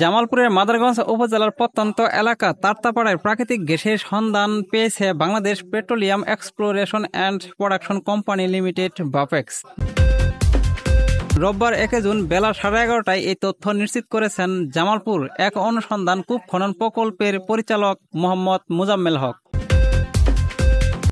জামালপুরের মাদারগঞ্জ উপজেলার প্রত্যন্ত এলাকা তারতাপাড়ায় প্রাকৃতিক গ্যাসের সন্ধান পেয়েছে Bangladesh petroleum exploration and production company limited Bapex. রোববার 1 জুন বেলা 11:30টায় এই তথ্য নিশ্চিত করেছেন জামালপুর এক অনুসন্ধান কূপ খনন প্রকল্পের পরিচালক মোহাম্মদ মোজাম্মেল হক।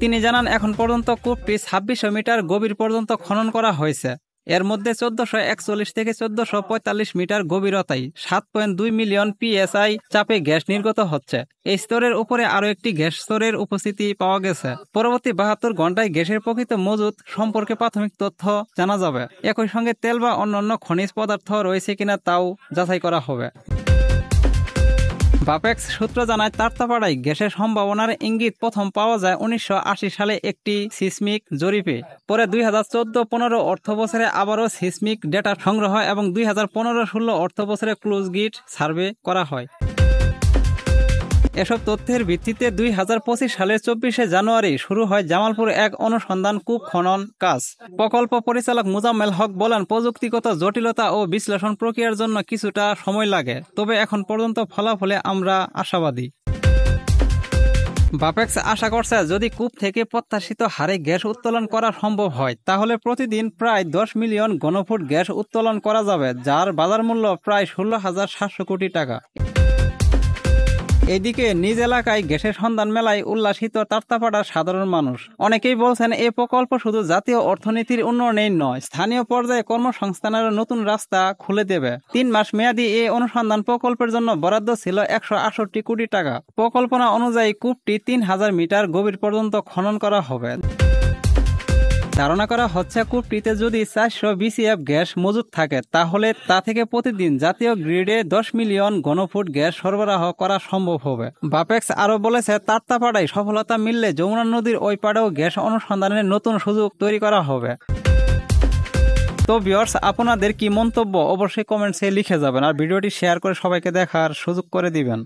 তিনি জানান, এখন পর্যন্ত কূপটি 2600 মিটার গভীর পর্যন্ত খনন করা হয়েছে। এর মধ্যে 1441 থেকে 1445 মিটার গভীরতায় 7.2 মিলিয়ন PSI চাপে গ্যাস নির্গত হচ্ছে। এই স্তরের উপরে আরও একটি গ্যাস স্তরের উপস্থিতি পাওয়া গেছে। পরবর্তী 72 ঘন্টায় গ্যাসের প্রকৃত মজুত সম্পর্কে প্রাথমিক তথ্য জানা যাবে। একই সঙ্গে তেল বা অন্যান্য খনিজ পদার্থ রয়েছে কিনা তাও যাচাই করা হবে। বাপেক্স সূত্র জানায়, তারতাপাড়ায় গ্যাসের সম্ভাবনার ইঙ্গিত প্রথম পাওয়া যায় 1980 সালে একটি সিসমিক জরিপে। পরে 2014-15 অর্থবছরে আবারও সিসমিক ডেটা সংগ্রহ এবং 2015-16 অর্থবছরে ক্লোজ গিট সার্ভে করা হয়। এসব তথ্যের ভিত্তিতে 2025 সালের 24শে জানুয়ারি শুরু হয় জামালপুর এক অনুসন্ধান কূপ খনন কাজ। প্রকল্প পরিচালক মোজাম্মেল হক বলেন, প্রযুক্তিগত জটিলতা ও বিশ্লেষণ প্রক্রিয়ার জন্য কিছুটা সময় লাগে, তবে এখন পর্যন্ত ফলাফলে আমরা আশাবাদী। বাপেক্স আশা করছে, যদি কূপ থেকে প্রত্যাশিত হারে গ্যাস উত্তোলন করা সম্ভব হয় তাহলে প্রতিদিন প্রায় 10 মিলিয়ন ঘনফুট গ্যাস উত্তোলন করা যাবে, যার বাজার মূল্য প্রায় 16,700 কোটি টাকা। এদিকে নিজ এলাকায় গ্যাসের সন্ধান মেলায় উল্লাসিত তারতাপাড়ার সাধারণ মানুষ। অনেকেই বলছেন, এই প্রকল্প শুধু জাতীয় অর্থনীতির উন্নয়নেই নয়, স্থানীয় পর্যায়ে কর্মসংস্থানের নতুন রাস্তা খুলে দেবে। 3 মাস মেয়াদী এই অনুসন্ধান প্রকল্পের জন্য বরাদ্দ ছিল 168 কোটি টাকা। পরিকল্পনা অনুযায়ী কূপটি 3000 মিটার গভীর পর্যন্ত খনন করা হবে। ধারণা করা হচ্ছে, কূপটিতে যদি 400 BCF গ্যাস মজুত থাকে তাহলে তা থেকে প্রতিদিন জাতীয় গ্রিডে 10 মিলিয়ন ঘনফুট গ্যাস সরবরাহ করা সম্ভব হবে। বাপেক্স আরও বলেছে, তারতাপাড়ায় সফলতা মিললে যমুনা নদীর ওই পাড়েও গ্যাস অনুসন্ধানের নতুন সুযোগ তৈরি করা হবে। তো ভিউয়ার্স, আপনাদের কি মন্তব্য অবশ্যই কমেন্টসে লিখে যাবেন আর ভিডিওটি শেয়ার করে সবাইকে দেখার সুযোগ করে দিবেন।